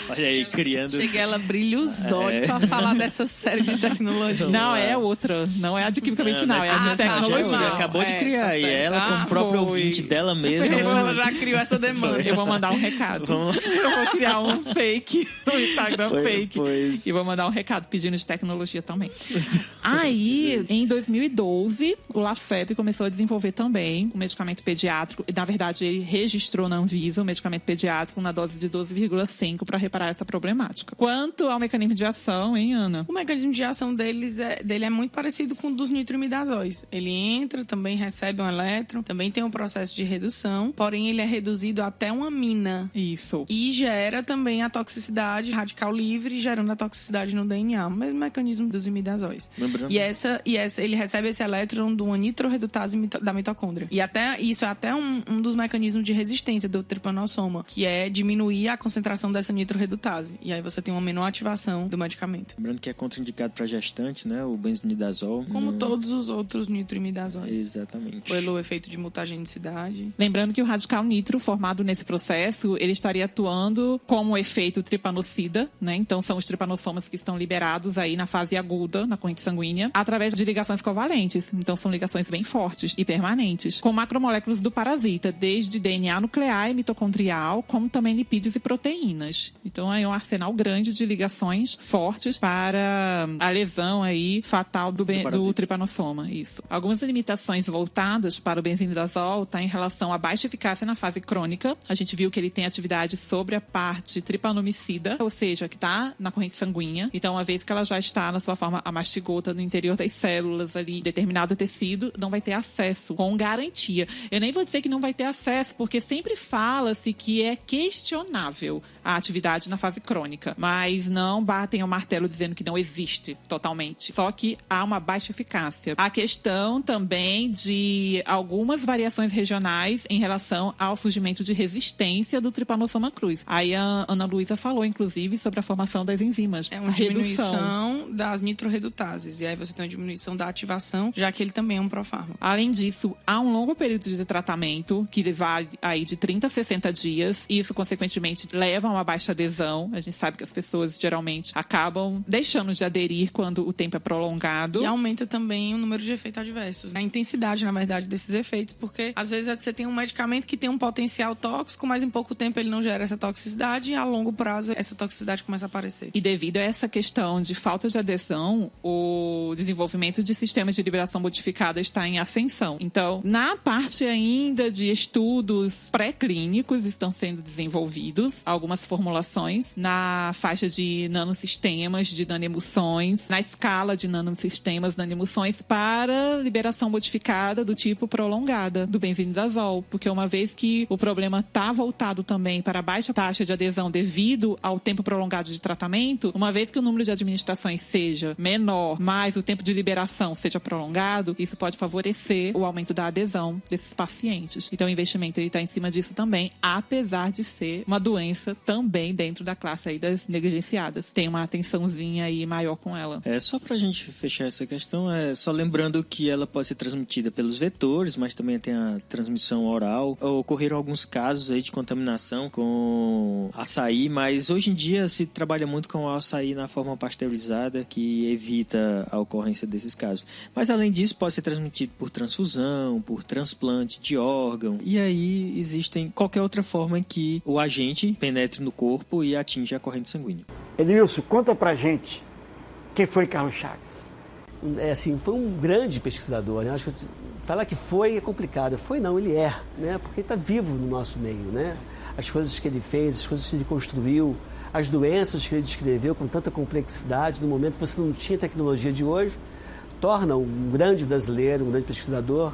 Olha aí, criando... Chega, ela brilha os olhos pra falar dessa série de tecnologia. Não, é outra. Não é a de química medicinal, é a de tecnologia. Ela acabou de criar. E ela, como própria ouvinte dela mesma... Ela já criou essa demanda. Eu vou mandar um recado. Eu vou criar um fake, um Instagram fake. E vou mandar um recado pedindo de tecnologia também. Aí, em 2012, o LAFEP começou a desenvolver também um medicamento pediátrico. Na verdade, ele registrou na Anvisa um medicamento pediátrico na dose de 12,5 para reparar essa problemática. Quanto ao mecanismo de ação, hein, Ana? O mecanismo de ação dele é muito parecido com o dos nitrimidazóis. Ele entra, também recebe um elétron, também tem um processo de redução, porém ele é reduzido até uma mina. Isso. IgE gera também a toxicidade radical livre, gerando a toxicidade no DNA. O mesmo mecanismo dos imidazóis. Lembrando. E ele recebe esse elétron de uma nitroredutase da mitocôndria. E isso é até um dos mecanismos de resistência do tripanossoma, que é diminuir a concentração dessa nitroredutase. E aí você tem uma menor ativação do medicamento. Lembrando que é contraindicado para gestante, né? O benzinidazol. Como todos os outros nitroimidazóis. Exatamente. Pelo efeito de mutagenicidade. Lembrando que o radical nitro formado nesse processo, ele estaria atuando como efeito tripanocida, né? Então são os tripanossomas que estão liberados aí na fase aguda, na corrente sanguínea, através de ligações covalentes. Então são ligações bem fortes e permanentes, com macromoléculas do parasita, desde DNA nuclear e mitocondrial, como também lipídios e proteínas. Então é um arsenal grande de ligações fortes para a lesão aí fatal do tripanossoma. Isso. Algumas limitações voltadas para o benzinidazol tá em relação à baixa eficácia na fase crônica. A gente viu que ele tem atividade sobre a parte tripanomicida, ou seja, que está na corrente sanguínea. Então, uma vez que ela já está na sua forma amastigota no interior das células ali, determinado tecido, não vai ter acesso com garantia. Eu nem vou dizer que não vai ter acesso, porque sempre fala-se que é questionável a atividade na fase crônica, mas não batem o martelo dizendo que não existe totalmente. Só que há uma baixa eficácia. A questão também de algumas variações regionais em relação ao surgimento de resistência do tripanossoma cruz. Aí a Ana Luísa falou, inclusive, sobre a formação das enzimas. É uma diminuição das nitroredutases. E aí você tem uma diminuição da ativação, já que ele também é um profármaco. Além disso, há um longo período de tratamento, que vai aí de 30 a 60 dias. E isso, consequentemente, leva a uma baixa adesão. A gente sabe que as pessoas, geralmente, acabam deixando de aderir quando o tempo é prolongado. E aumenta também o número de efeitos adversos. A intensidade, na verdade, desses efeitos. Porque, às vezes, você tem um medicamento que tem um potencial tóxico, mas em pouco tempo ele não gera essa toxicidade e, a longo prazo, essa toxicidade começa a aparecer. E devido a essa questão de falta de adesão, o desenvolvimento de sistemas de liberação modificada está em ascensão. Então, na parte ainda de estudos pré-clínicos, estão sendo desenvolvidos algumas formulações na faixa de nanosistemas, de nanemulsões, na escala de nanosistemas, nanemulsões para liberação modificada do tipo prolongada do benzinidazol, porque uma vez que o problema está voltado também para a baixa taxa de adesão devido ao tempo prolongado de tratamento, uma vez que o número de administrações seja menor, mas o tempo de liberação seja prolongado, isso pode favorecer o aumento da adesão desses pacientes. Então o investimento está em cima disso também, apesar de ser uma doença também dentro da classe aí das negligenciadas. Tem uma atençãozinha aí maior com ela. Só pra gente fechar essa questão, só lembrando que ela pode ser transmitida pelos vetores, mas também tem a transmissão oral. Ocorreram alguns casos aí de contaminação com açaí, mas hoje em dia se trabalha muito com o açaí na forma pasteurizada, que evita a ocorrência desses casos. Mas além disso, pode ser transmitido por transfusão, por transplante de órgão. E aí existem qualquer outra forma em que o agente penetre no corpo e atinja a corrente sanguínea. Edmilson, conta pra gente quem foi Carlos Chagas. Foi um grande pesquisador, né? Acho que falar que foi é complicado. Foi não, ele é, né? Porque ele está vivo no nosso meio, né? As coisas que ele fez, as coisas que ele construiu, as doenças que ele descreveu com tanta complexidade, no momento que você não tinha tecnologia de hoje, torna um grande brasileiro, um grande pesquisador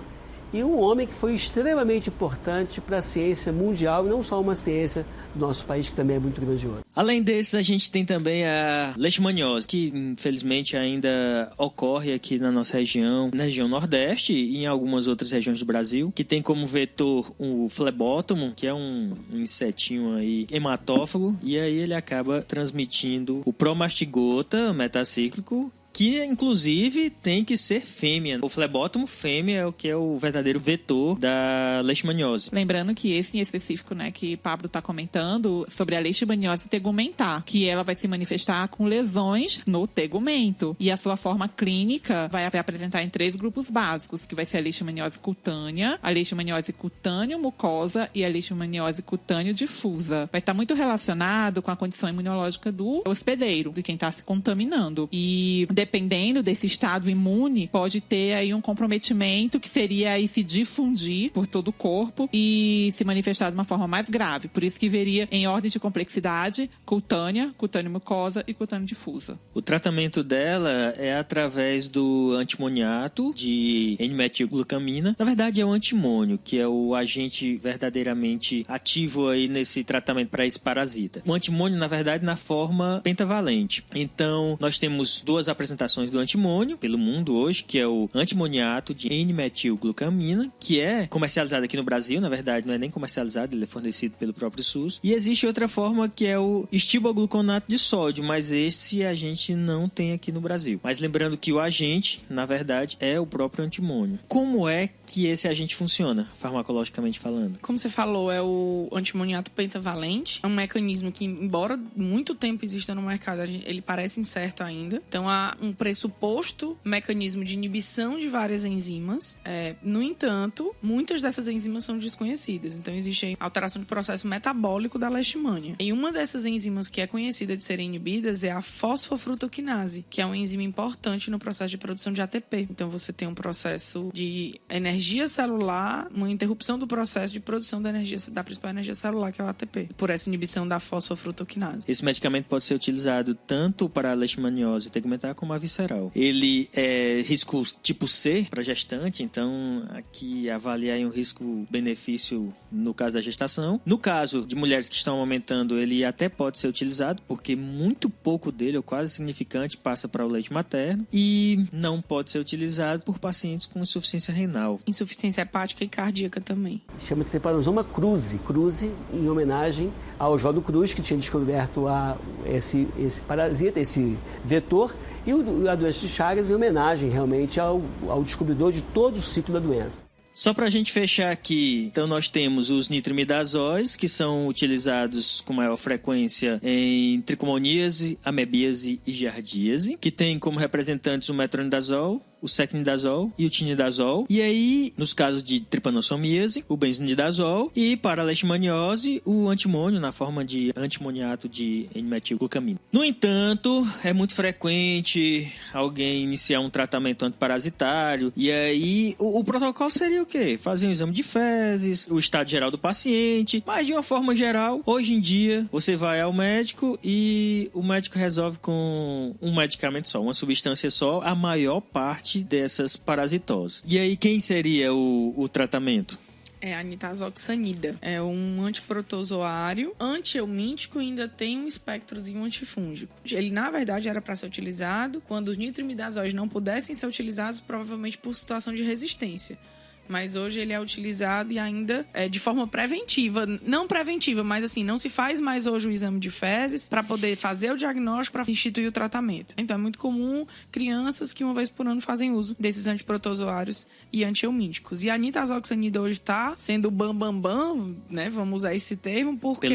e um homem que foi extremamente importante para a ciência mundial e não só uma ciência do nosso país, que também é muito grandiosa. Além desses, a gente tem também a leishmaniose, que infelizmente ainda ocorre aqui na nossa região, na região Nordeste e em algumas outras regiões do Brasil, que tem como vetor o flebótomo, que é um insetinho aí hematófago, e aí ele acaba transmitindo o promastigota metacíclico, que inclusive tem que ser fêmea. O flebótomo fêmea é o que é o verdadeiro vetor da leishmaniose. Lembrando que esse em específico, né, que Pablo está comentando sobre a leishmaniose tegumentar, que ela vai se manifestar com lesões no tegumento. E a sua forma clínica vai apresentar em 3 grupos básicos, que vai ser a leishmaniose cutânea, a leishmaniose cutâneo-mucosa e a leishmaniose cutâneo-difusa. Vai estar muito relacionado com a condição imunológica do hospedeiro, de quem está se contaminando. E dependendo desse estado imune, pode ter aí um comprometimento que seria aí se difundir por todo o corpo e se manifestar de uma forma mais grave. Por isso que veria em ordem de complexidade cutânea, cutânea mucosa e cutânea difusa. O tratamento dela é através do antimoniato de N-metilglucamina. Na verdade, é o antimônio, que é o agente verdadeiramente ativo aí nesse tratamento para esse parasita. O antimônio, na verdade, na forma pentavalente. Então, nós temos duas apresentações do antimônio pelo mundo hoje, que é o antimoniato de N-metilglucamina, que é comercializado aqui no Brasil. Na verdade, não é nem comercializado, ele é fornecido pelo próprio SUS. E existe outra forma, que é o estibogluconato de sódio, mas esse a gente não tem aqui no Brasil. Mas lembrando que o agente, na verdade, é o próprio antimônio. Como é que esse agente funciona, farmacologicamente falando? Como você falou, é o antimoniato pentavalente. É um mecanismo que, embora muito tempo exista no mercado, ele parece incerto ainda. Então, há um pressuposto mecanismo de inibição de várias enzimas. No entanto, muitas dessas enzimas são desconhecidas. Então, existe a alteração do processo metabólico da leishmania. E uma dessas enzimas que é conhecida de serem inibidas é a fosfofrutoquinase, que é uma enzima importante no processo de produção de ATP. Então, você tem um processo de energia celular, uma interrupção do processo de produção da principal energia celular, que é o ATP, por essa inibição da fosfofrutoquinase. Esse medicamento pode ser utilizado tanto para a leishmaniose tegumentar como a visceral. Ele é risco tipo C para gestante, então aqui avaliar um risco-benefício no caso da gestação. No caso de mulheres que estão amamentando, ele até pode ser utilizado, porque muito pouco dele, ou quase significante, passa para o leite materno, e não pode ser utilizado por pacientes com insuficiência renal. Insuficiência hepática e cardíaca também. Chama de Trypanosoma cruzi em homenagem ao Oswaldo Cruz, que tinha descoberto esse parasita, esse vetor, e a doença de Chagas em homenagem realmente ao descobridor de todo o ciclo da doença. Só para a gente fechar aqui, então nós temos os nitrimidazóis, que são utilizados com maior frequência em tricomoníase, amebíase e giardíase, que tem como representantes o metronidazol, o secnidazol e o tinidazol. E aí, nos casos de trypanossomiase, o benznidazol, e para a leishmaniose, o antimônio na forma de antimoniato de N-metilglucamina. No entanto, é muito frequente alguém iniciar um tratamento antiparasitário, e aí o protocolo seria o quê? Fazer um exame de fezes, o estado geral do paciente, mas de uma forma geral, hoje em dia, você vai ao médico e o médico resolve com um medicamento só, uma substância só, a maior parte dessas parasitoses. E aí, quem seria o tratamento? É a nitazoxanida. É um antiprotozoário, antieumíntico e ainda tem um espectrozinho antifúngico. Ele, na verdade, era para ser utilizado quando os nitrimidazóis não pudessem ser utilizados, provavelmente por situação de resistência. Mas hoje ele é utilizado e ainda de forma preventiva. Não preventiva, mas assim, não se faz mais hoje o exame de fezes para poder fazer o diagnóstico, para instituir o tratamento. Então é muito comum crianças que uma vez por ano fazem uso desses antiprotozoários e antieumínticos. E a nitazoxanida hoje está sendo bam, né? Vamos usar esse termo, porque...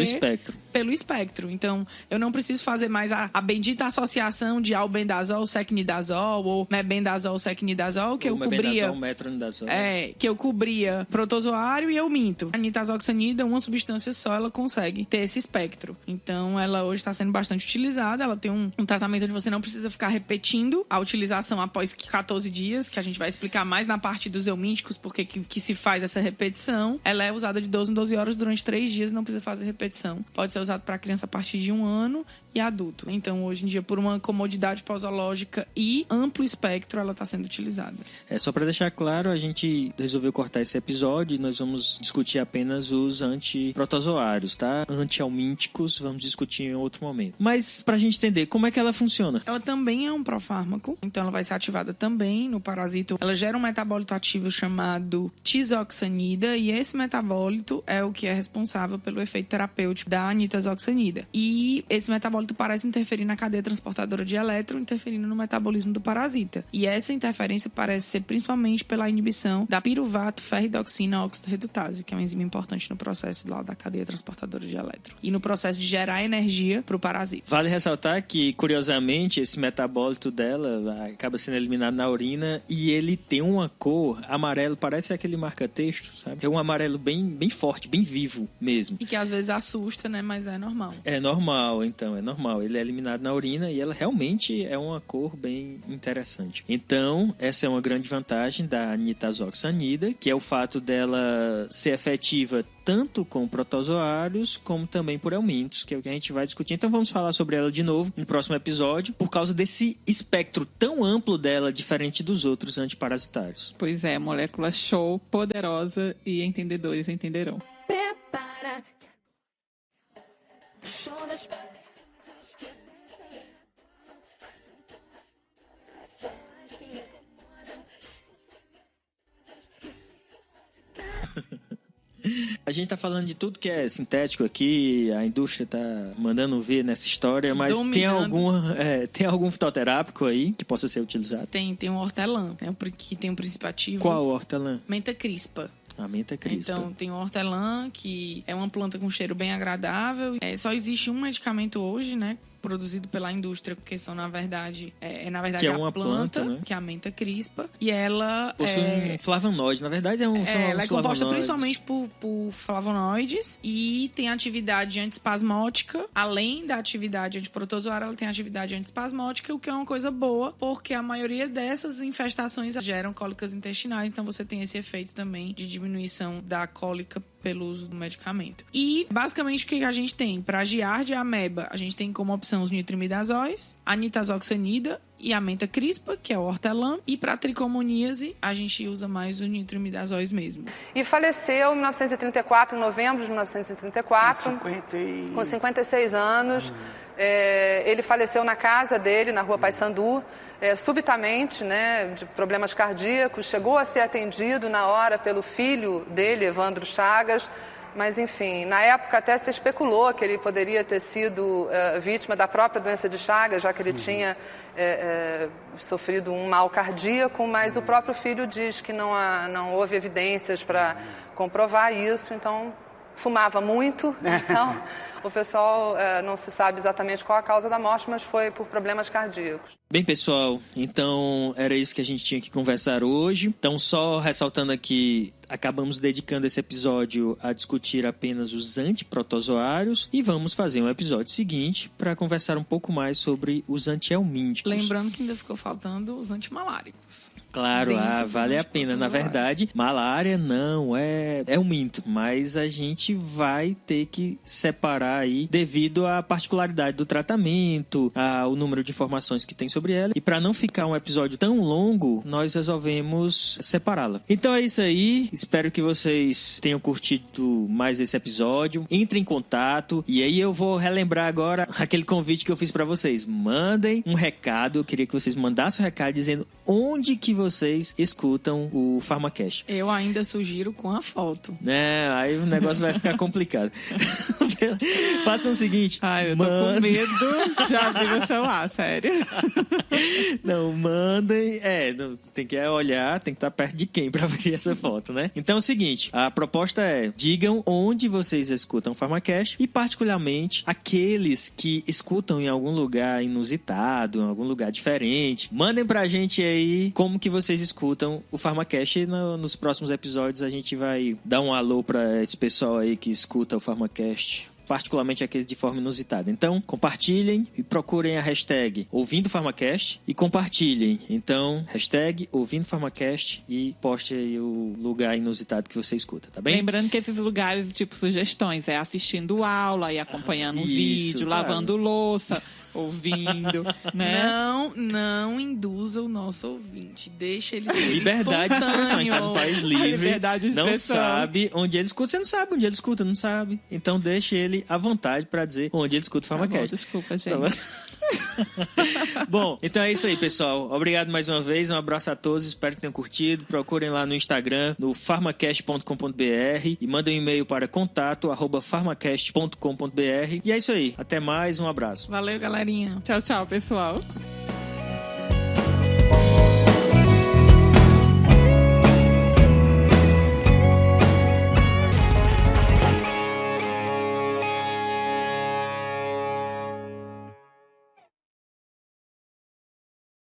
Pelo espectro. Então, eu não preciso fazer mais a bendita associação de albendazol, secnidazol ou mebendazol, secnidazol, que eu cobria... metronidazol. Que eu cobria protozoário e eu minto. A nitazoxanida, uma substância só, ela consegue ter esse espectro. Então, ela hoje está sendo bastante utilizada. Ela tem um tratamento onde você não precisa ficar repetindo a utilização após 14 dias, que a gente vai explicar mais na parte dos eumínticos, porque que se faz essa repetição. Ela é usada de 12 em 12 horas durante 3 dias, não precisa fazer repetição. Pode ser usado para criança a partir de 1 ano e adulto. Então, hoje em dia, por uma comodidade posológica e amplo espectro, ela está sendo utilizada. Só para deixar claro, a gente resolveu cortar esse episódio e nós vamos discutir apenas os antiprotozoários, tá? Antialmínticos, vamos discutir em outro momento. Mas, pra gente entender, como é que ela funciona? Ela também é um profármaco, então ela vai ser ativada também no parasito. Ela gera um metabólito ativo chamado tizoxanida, e esse metabólito é o que é responsável pelo efeito terapêutico da nitazoxanida. E esse metabólito parece interferir na cadeia transportadora de elétron, interferindo no metabolismo do parasita. E essa interferência parece ser principalmente pela inibição da piruvato ferridoxina óxido redutase, que é uma enzima importante no processo da cadeia transportadora de elétron e no processo de gerar energia para o parasita. Vale ressaltar que, curiosamente, esse metabólito dela acaba sendo eliminado na urina e ele tem uma cor amarelo, parece aquele marca-texto, sabe? É um amarelo bem forte, bem vivo mesmo. E que às vezes assusta, né? Mas é normal. É normal, então, é normal. normal. Ele é eliminado na urina e ela realmente é uma cor bem interessante. Então, essa é uma grande vantagem da nitazoxanida, que é o fato dela ser efetiva tanto com protozoários como também por helmintos, que é o que a gente vai discutir. Então vamos falar sobre ela de novo no próximo episódio, por causa desse espectro tão amplo dela, diferente dos outros antiparasitários. Pois é, molécula show, poderosa e entendedores entenderão. Prepara. Show das... A gente tá falando de tudo que é sintético aqui, a indústria tá mandando ver nessa história, mas tem algum fitoterápico aí que possa ser utilizado? Tem um hortelã, né, que tem um princípio ativo. Qual hortelã? Menta crispa. A menta crispa. Então, tem o hortelã, que é uma planta com cheiro bem agradável. Só existe um medicamento hoje, né, produzido pela indústria, porque são, na verdade, que é a uma planta, né? Que é a menta crispa. E ela possui um flavonoide. Na verdade, ela é composta principalmente por flavonoides e tem atividade antiespasmótica. Além da atividade antiprotozoária, ela tem atividade antiespasmótica, o que é uma coisa boa, porque a maioria dessas infestações geram cólicas intestinais. Então, você tem esse efeito também de diminuição da cólica pelo uso do medicamento. E, basicamente, o que a gente tem? Para giardia e ameba, a gente tem como opção os nitrimidazóis, a nitazoxanida e a menta crispa, que é o hortelã. E para tricomoníase, a gente usa mais os nitrimidazóis mesmo. E faleceu em 1934, em novembro de 1934, com 56 anos. Ele faleceu na casa dele, na rua Paissandu, subitamente, né, de problemas cardíacos. Chegou a ser atendido na hora pelo filho dele, Evandro Chagas, mas enfim, na época até se especulou que ele poderia ter sido vítima da própria doença de Chagas, já que ele tinha sofrido um mal cardíaco, mas o próprio filho diz que não houve evidências para comprovar isso, então fumava muito, então o pessoal não se sabe exatamente qual a causa da morte, mas foi por problemas cardíacos. Bem, pessoal, então era isso que a gente tinha que conversar hoje. Então, só ressaltando aqui, acabamos dedicando esse episódio a discutir apenas os antiprotozoários e vamos fazer um episódio seguinte para conversar um pouco mais sobre os antihelmínticos. Lembrando que ainda ficou faltando os antimaláricos. Claro, vale a pena. Na verdade, malária não é um mito, mas a gente vai ter que separar aí devido à particularidade do tratamento, ao número de informações que tem sobre ela. E para não ficar um episódio tão longo, nós resolvemos separá-la. Então é isso aí. Espero que vocês tenham curtido mais esse episódio. Entre em contato. E aí eu vou relembrar agora aquele convite que eu fiz para vocês. Mandem um recado. Eu queria que vocês mandassem um recado dizendo onde que vocês escutam o PharmaCast. Eu ainda sugiro com a foto. Aí o negócio vai ficar complicado. Façam o seguinte. Eu tô com medo de abrir o celular, sério. Não, mandem. Tem que olhar, tem que estar perto de quem pra ver essa foto, né? Então é o seguinte, a proposta é: digam onde vocês escutam o PharmaCast e particularmente aqueles que escutam em algum lugar inusitado, em algum lugar diferente. Mandem pra gente aí como que vocês escutam o PharmaCast e nos próximos episódios a gente vai dar um alô pra esse pessoal aí que escuta o PharmaCast, particularmente aqueles de forma inusitada. Então, compartilhem e procurem a hashtag Ouvindo PharmaCast e compartilhem. Então, hashtag Ouvindo PharmaCast e poste aí o lugar inusitado que você escuta, tá bem? Lembrando que esses lugares, tipo sugestões, assistindo aula e acompanhando um vídeo, claro, lavando louça, ouvindo, né? Não induza o nosso ouvinte. Deixa ele ser liberdade de expressão. A gente tá num país livre. Liberdade de expressão. Não sabe onde ele escuta. Você não sabe onde ele escuta, não sabe. Então deixa ele à vontade pra dizer onde ele escuta o PharmaCast. Desculpa, gente. Bom, então é isso aí, pessoal. Obrigado mais uma vez. Um abraço a todos. Espero que tenham curtido. Procurem lá no Instagram, no pharmacast.com.br e mandem um e-mail para contato@pharmacast.com.br. E é isso aí. Até mais. Um abraço. Valeu, galerinha. Tchau, tchau, pessoal.